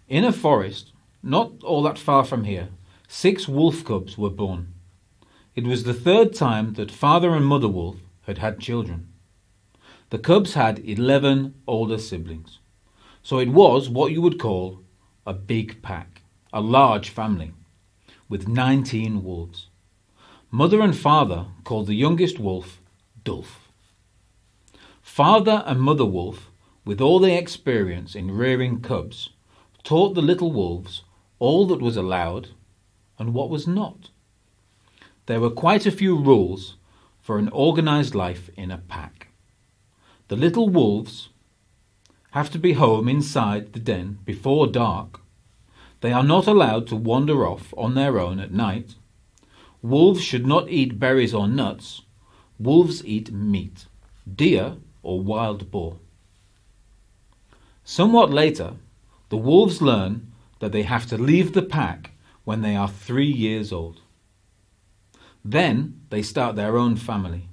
In a forest, not all that far from here, 6 wolf cubs were born. It was the 3rd time that father and mother wolf had had children. The cubs had 11 older siblings, so it was what you would call a big pack, a large family, with 19 wolves. Mother and father called the youngest wolf Dulf. Father and mother wolf, with all their experience in rearing cubs, taught the little wolves all that was allowed and what was not. There were quite a few rules for an organized life in a pack. The little wolves have to be home inside the den before dark. They are not allowed to wander off on their own at night. Wolves should not eat berries or nuts. Wolves eat meat, deer or wild boar. Somewhat later, the wolves learn that they have to leave the pack when they are 3 years old. Then they start their own family.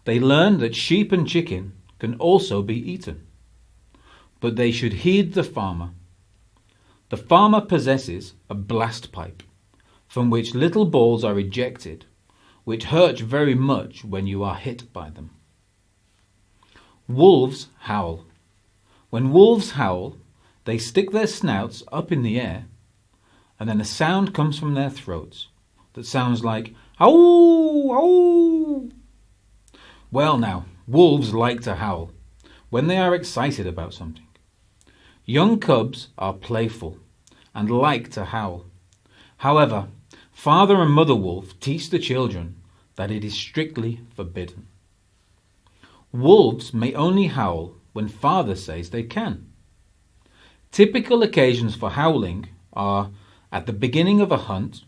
They learn that sheep and chicken can also be eaten, but they should heed the farmer. The farmer possesses a blast pipe from which little balls are ejected, which hurt very much when you are hit by them. Wolves howl. When wolves howl, they stick their snouts up in the air, and then a sound comes from their throats that sounds like "ow, ow." Well now, wolves like to howl when they are excited about something. Young cubs are playful and like to howl. However, father and mother wolf teach the children that it is strictly forbidden. Wolves may only howl when father says they can. Typical occasions for howling are at the beginning of a hunt,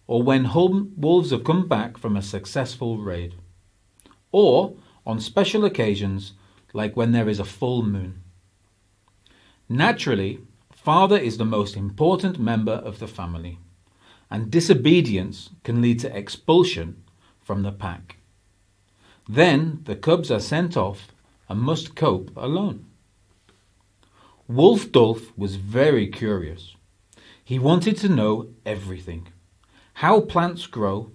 or when wolves have come back from a successful raid, or on special occasions like when there is a full moon. Naturally, father is the most important member of the family, and disobedience can lead to expulsion from the pack. Then the cubs are sent off and must cope alone. Wolf Dulf was very curious. He wanted to know everything. How plants grow,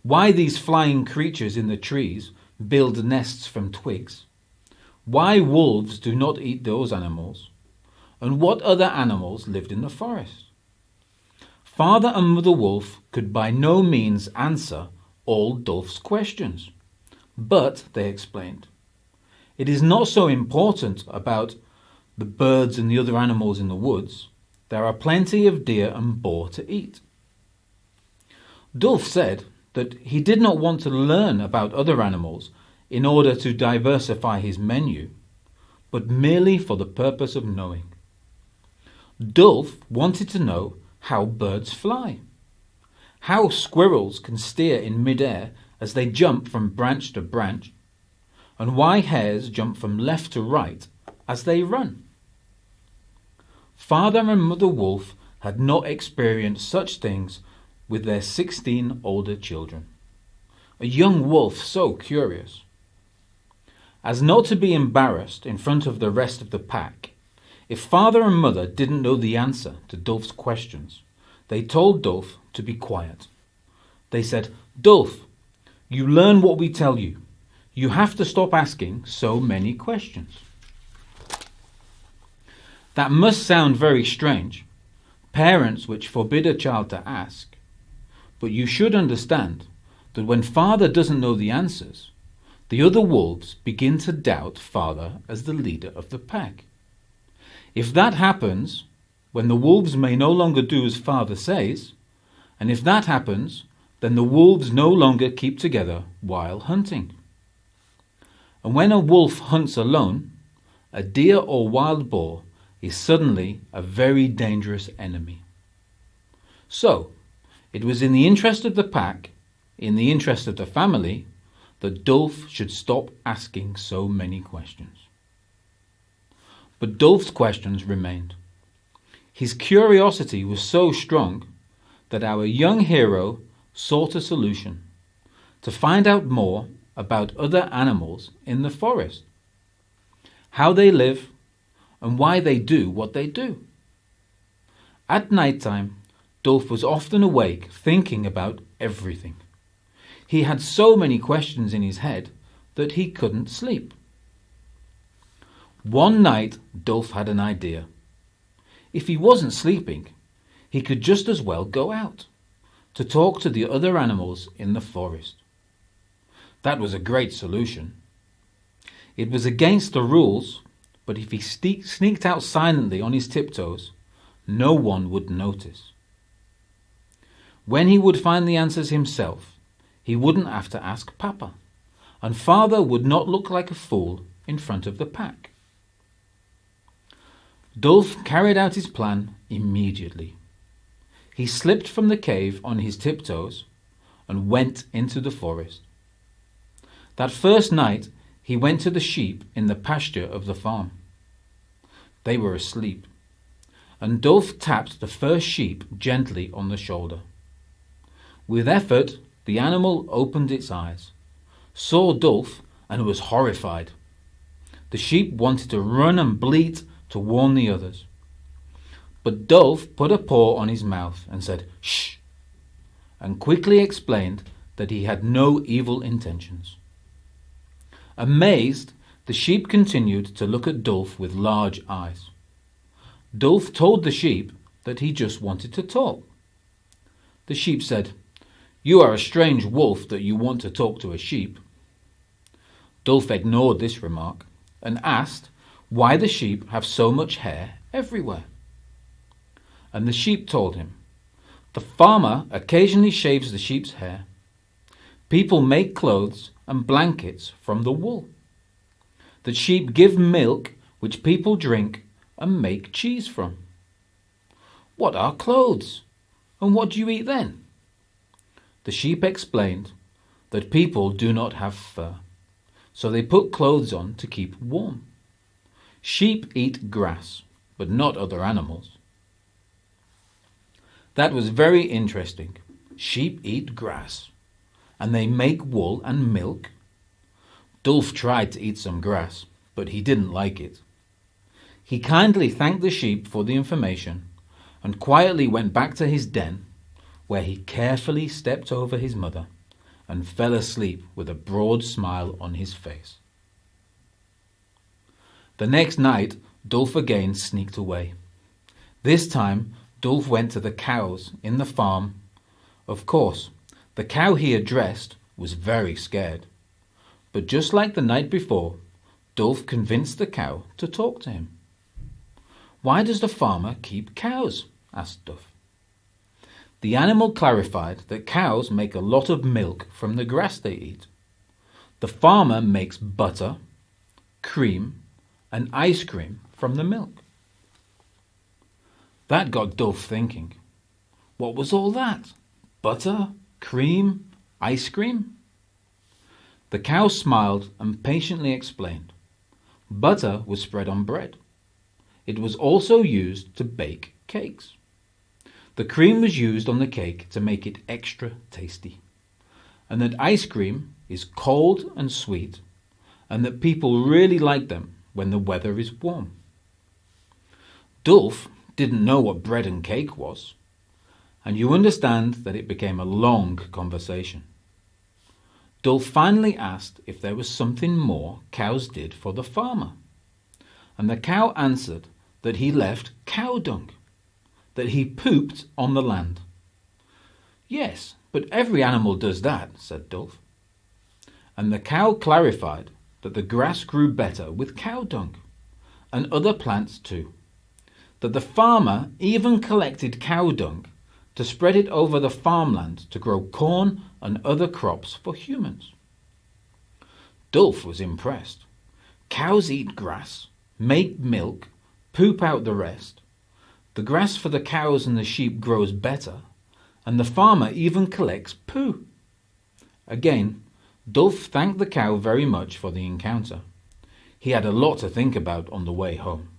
why these flying creatures in the trees build nests from twigs, why wolves do not eat those animals, and what other animals lived in the forest. Father and Mother Wolf could by no means answer all Dulf's questions, but, they explained, it is not so important about the birds and the other animals in the woods. There are plenty of deer and boar to eat. Dulf said that he did not want to learn about other animals in order to diversify his menu, but merely for the purpose of knowing. Dulf wanted to know how birds fly, how squirrels can steer in mid-air as they jump from branch to branch, and why hares jump from left to right as they run. Father and Mother Wolf had not experienced such things with their 16 older children. A young wolf so curious. As not to be embarrassed in front of the rest of the pack, if father and mother didn't know the answer to Dulf's questions, they told Dulf to be quiet. They said, "Dulf, you learn what we tell you. You have to stop asking so many questions." That must sound very strange, parents which forbid a child to ask. But you should understand that when father doesn't know the answers, the other wolves begin to doubt father as the leader of the pack. If that happens, when the wolves may no longer do as father says, and if that happens, then the wolves no longer keep together while hunting. And when a wolf hunts alone, a deer or wild boar is suddenly a very dangerous enemy. So, it was in the interest of the pack, in the interest of the family, that Dulf should stop asking so many questions. But Dulf's questions remained. His curiosity was so strong that our young hero sought a solution to find out more about other animals in the forest, how they live, and why they do what they do. At night time, Dulf was often awake thinking about everything. He had so many questions in his head that he couldn't sleep. One night, Dulf had an idea. If he wasn't sleeping, he could just as well go out to talk to the other animals in the forest. That was a great solution. It was against the rules, but if he sneaked out silently on his tiptoes, no one would notice. When he would find the answers himself, he wouldn't have to ask Papa, and Father would not look like a fool in front of the pack. Dulf carried out his plan immediately. He slipped from the cave on his tiptoes and went into the forest. That first night, he went to the sheep in the pasture of the farm. They were asleep, and Dulf tapped the first sheep gently on the shoulder. With effort, the animal opened its eyes, saw Dulf, and was horrified. The sheep wanted to run and bleat to warn the others. But Dulf put a paw on his mouth and said, "Shh," and quickly explained that he had no evil intentions. Amazed, the sheep continued to look at Dulf with large eyes. Dulf told the sheep that he just wanted to talk. The sheep said, "You are a strange wolf that you want to talk to a sheep." Dulf ignored this remark and asked why the sheep have so much hair everywhere. And the sheep told him, "The farmer occasionally shaves the sheep's hair. People make clothes and blankets from the wool. The sheep give milk which people drink and make cheese from." "What are clothes? And what do you eat then?" The sheep explained that people do not have fur, so they put clothes on to keep warm. Sheep eat grass, but not other animals. That was very interesting. Sheep eat grass, and they make wool and milk. Dulf tried to eat some grass, but he didn't like it. He kindly thanked the sheep for the information and quietly went back to his den, where he carefully stepped over his mother and fell asleep with a broad smile on his face. The next night, Dulf again sneaked away. This time, Dulf went to the cows in the farm. Of course, the cow he addressed was very scared. But just like the night before, Dulf convinced the cow to talk to him. "Why does the farmer keep cows?" asked Dulf. The animal clarified that cows make a lot of milk from the grass they eat. The farmer makes butter, cream, and ice cream from the milk. That got Dulf thinking. What was all that? Butter, cream, ice cream? The cow smiled and patiently explained. Butter was spread on bread. It was also used to bake cakes. The cream was used on the cake to make it extra tasty. And that ice cream is cold and sweet, and that people really like them when the weather is warm. Dulf didn't know what bread and cake was, and you understand that it became a long conversation. Dulf finally asked if there was something more cows did for the farmer, and the cow answered that he left cow dung, that he pooped on the land. "Yes, but every animal does that," said Dulf. And the cow clarified that the grass grew better with cow dung, and other plants too, that the farmer even collected cow dung to spread it over the farmland to grow corn and other crops for humans. Dulf was impressed. Cows eat grass, make milk, poop out the rest. The grass for the cows and the sheep grows better, and the farmer even collects poo. Again, Dulf thanked the cow very much for the encounter. He had a lot to think about on the way home.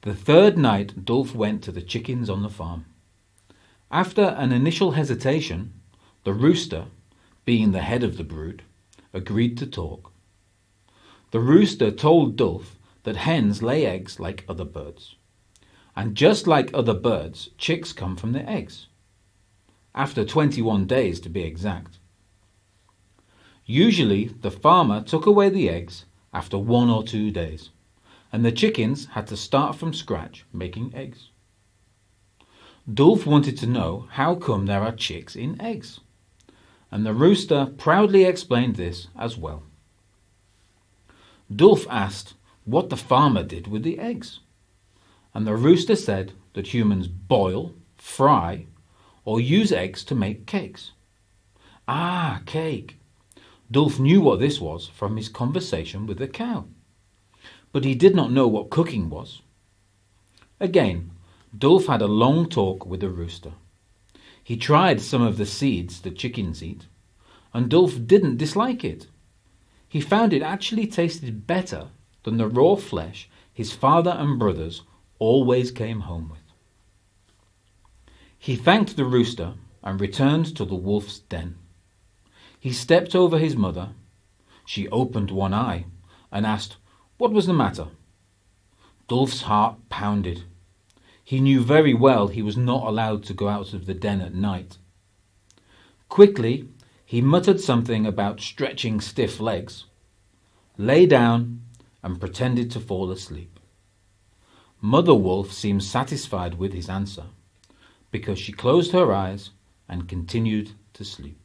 The third night, Dulf went to the chickens on the farm. After an initial hesitation, the rooster, being the head of the brood, agreed to talk. The rooster told Dulf that hens lay eggs like other birds, And just like other birds, chicks come from their eggs. After 21 days to be exact. Usually, the farmer took away the eggs after 1 or 2 days, and the chickens had to start from scratch making eggs. Dulf wanted to know how come there are chicks in eggs, and the rooster proudly explained this as well. Dulf asked what the farmer did with the eggs, and the rooster said that humans boil, fry, or use eggs to make cakes. Ah, cake! Dulf knew what this was from his conversation with the cow, but he did not know what cooking was. Again, Dulf had a long talk with the rooster. He tried some of the seeds the chickens eat, and Dulf didn't dislike it. He found it actually tasted better than the raw flesh his father and brothers always came home with. He thanked the rooster and returned to the wolf's den. He stepped over his mother. She opened one eye and asked what was the matter. Dulf's heart pounded. He knew very well he was not allowed to go out of the den at night. Quickly, he muttered something about stretching stiff legs, lay down, and pretended to fall asleep. Mother Wolf seemed satisfied with his answer, because she closed her eyes and continued to sleep.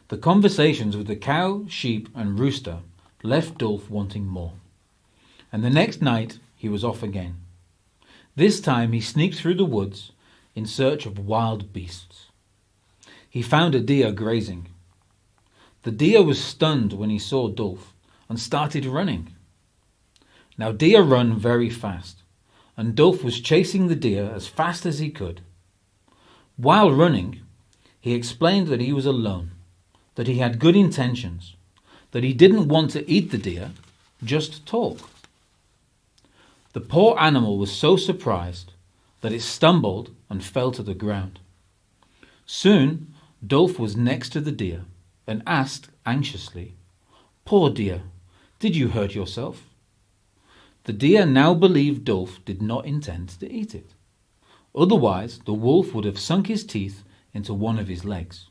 The conversations with the cow, sheep, and rooster left Dulf wanting more, and the next night he was off again. This time he sneaked through the woods in search of wild beasts. He found a deer grazing. The deer was stunned when he saw Dulf and started running. Now deer run very fast, and Dulf was chasing the deer as fast as he could. While running, he explained that he was alone, that he had good intentions, that he didn't want to eat the deer, just talk. The poor animal was so surprised that it stumbled and fell to the ground. Soon, Dulf was next to the deer and asked anxiously, "Poor deer, did you hurt yourself?" The deer now believed Dulf did not intend to eat it. Otherwise, the wolf would have sunk his teeth into one of his legs.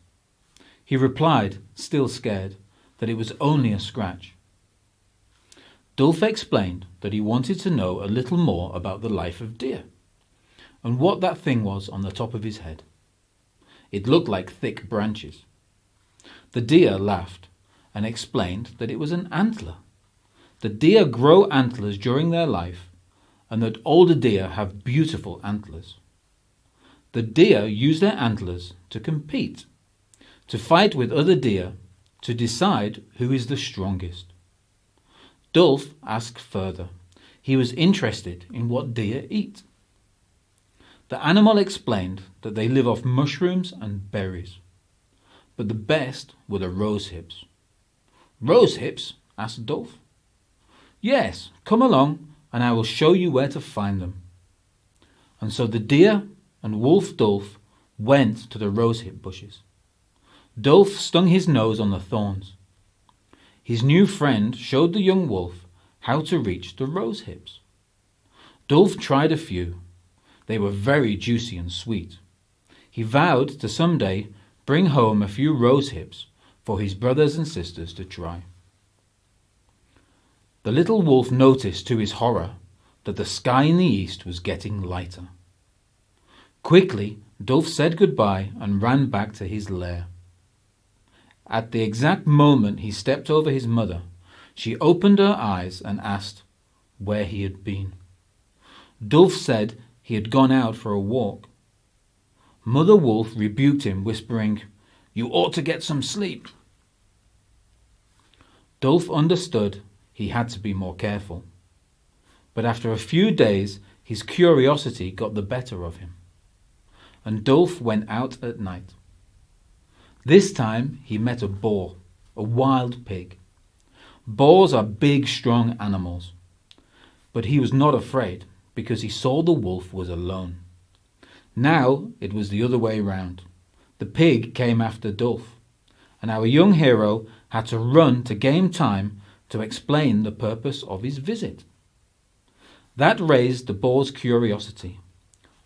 He replied, still scared, that it was only a scratch. Dulf explained that he wanted to know a little more about the life of deer, and what that thing was on the top of his head. It looked like thick branches. The deer laughed and explained that it was an antler. The deer grow antlers during their life, and that older deer have beautiful antlers. The deer use their antlers to compete, to fight with other deer, to decide who is the strongest. Dulf asked further. He was interested in what deer eat. The animal explained that they live off mushrooms and berries, but the best were the rose hips. "Rose hips?" asked Dulf. "Yes, come along and I will show you where to find them." And so the deer and wolf Dulf went to the rosehip bushes. Dulf stung his nose on the thorns. His new friend showed the young wolf how to reach the rosehips. Dulf tried a few. They were very juicy and sweet. He vowed to someday bring home a few rosehips for his brothers and sisters to try. The little wolf noticed to his horror that the sky in the east was getting lighter. Quickly, Dulf said goodbye and ran back to his lair. At the exact moment he stepped over his mother, she opened her eyes and asked where he had been. Dulf said he had gone out for a walk. Mother Wolf rebuked him, whispering, "You ought to get some sleep." Dulf understood he had to be more careful. But after a few days, his curiosity got the better of him, and Dulf went out at night. This time he met a boar, a wild pig. Boars are big, strong animals. But he was not afraid, because he saw the wolf was alone. Now it was the other way round. The pig came after Dulf, and our young hero had to run to gain time to explain the purpose of his visit. That raised the boar's curiosity,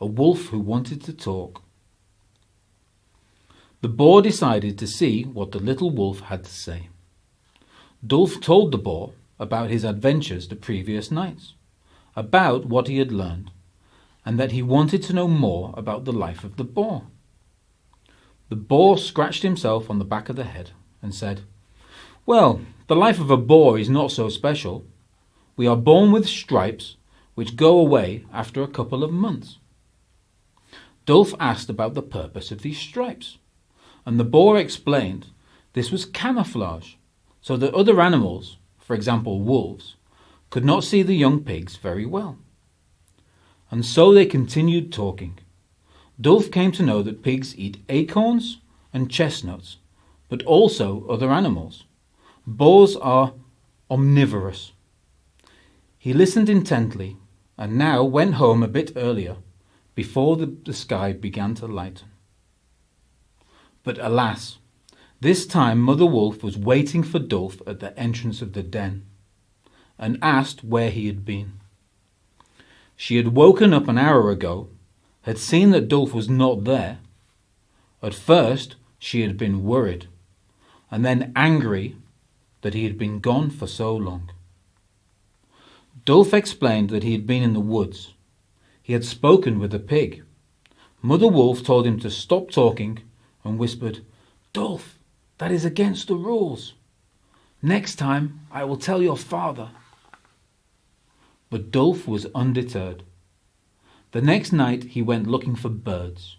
a wolf who wanted to talk. The boar decided to see what the little wolf had to say. Dulf told the boar about his adventures the previous nights, about what he had learned, and that he wanted to know more about the life of the boar. The boar scratched himself on the back of the head and said, "Well, the life of a boar is not so special. We are born with stripes which go away after a couple of months." Dulf asked about the purpose of these stripes, and the boar explained this was camouflage, so that other animals, for example wolves, could not see the young pigs very well. And so they continued talking. Dulf came to know that pigs eat acorns and chestnuts, but also other animals. Boars are omnivorous. He listened intently, and now went home a bit earlier, before the sky began to lighten. But alas, this time Mother Wolf was waiting for Dulf at the entrance of the den, and asked where he had been. She had woken up an hour ago, had seen that Dulf was not there. At first she had been worried, and then angry that he had been gone for so long. Dulf explained that he had been in the woods. He had spoken with a pig. Mother Wolf told him to stop talking and whispered, "Dulf, that is against the rules. Next time I will tell your father." But Dulf was undeterred. The next night he went looking for birds,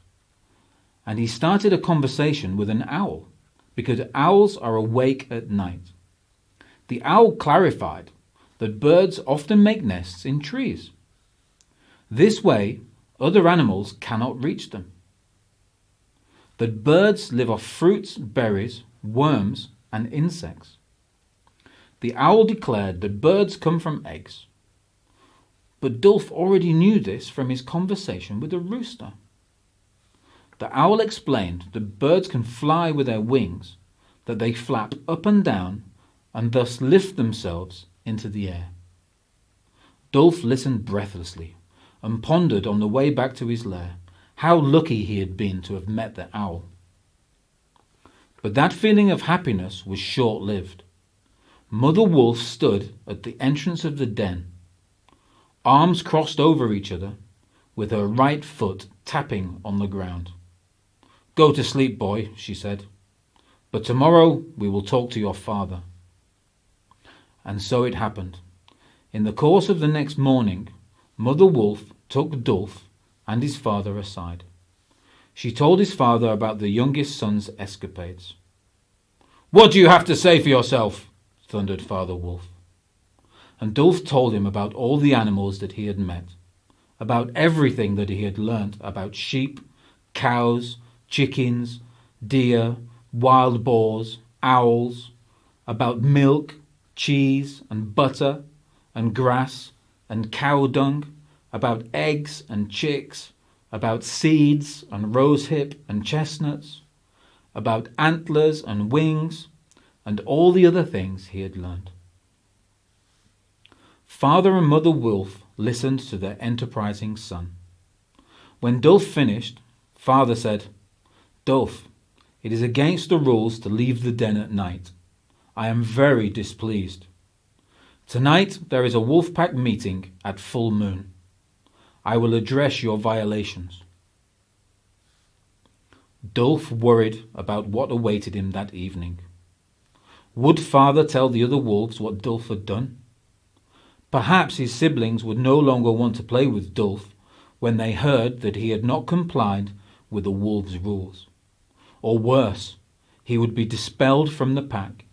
and he started a conversation with an owl, because owls are awake at night. The owl clarified that birds often make nests in trees. This way, other animals cannot reach them. That birds live off fruits, berries, worms, and insects. The owl declared that birds come from eggs. But Dulf already knew this from his conversation with a rooster. The owl explained that birds can fly with their wings, that they flap up and down, and thus lift themselves into the air. Dulf listened breathlessly, and pondered on the way back to his lair how lucky he had been to have met the owl. But that feeling of happiness was short-lived. Mother Wolf stood at the entrance of the den, arms crossed over each other, with her right foot tapping on the ground. "Go to sleep, boy," she said, "but tomorrow we will talk to your father." And so it happened. In the course of the next morning, Mother Wolf took Dulf and his father aside. She told his father about the youngest son's escapades. "What do you have to say for yourself?" thundered Father Wolf. And Dulf told him about all the animals that he had met, about everything that he had learnt about sheep, cows, chickens, deer, wild boars, owls, about milk, cheese, and butter, and grass, and cow dung, about eggs and chicks, about seeds and rosehip and chestnuts, about antlers and wings, and all the other things he had learned. Father and Mother Wolf listened to their enterprising son. When Dulf finished, Father said, "Dulf, it is against the rules to leave the den at night. I am very displeased. Tonight there is a wolf pack meeting at full moon. I will address your violations." Dulf worried about what awaited him that evening. Would Father tell the other wolves what Dulf had done? Perhaps his siblings would no longer want to play with Dulf when they heard that he had not complied with the wolves' rules. Or worse, he would be dispelled from the pack.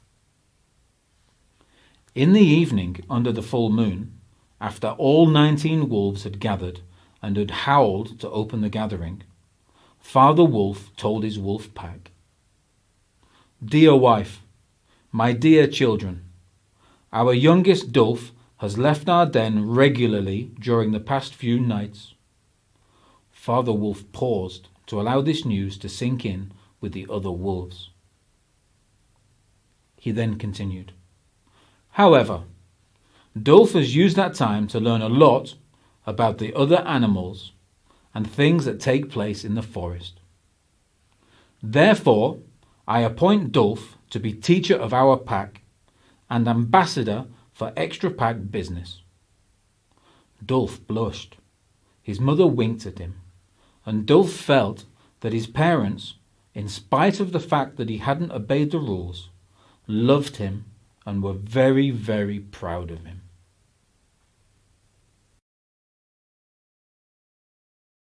In the evening, under the full moon, after all 19 wolves had gathered and had howled to open the gathering, Father Wolf told his wolf pack, "Dear wife, my dear children, our youngest Dulf has left our den regularly during the past few nights." Father Wolf paused to allow this news to sink in with the other wolves. he then continued. However, Dulf has used that time to learn a lot about the other animals and things that take place in the forest. Therefore, I appoint Dulf to be teacher of our pack and ambassador for extra pack business. Dulf blushed. His mother winked at him, and Dulf felt that his parents, in spite of the fact that he hadn't obeyed the rules, loved him and were very, very proud of him.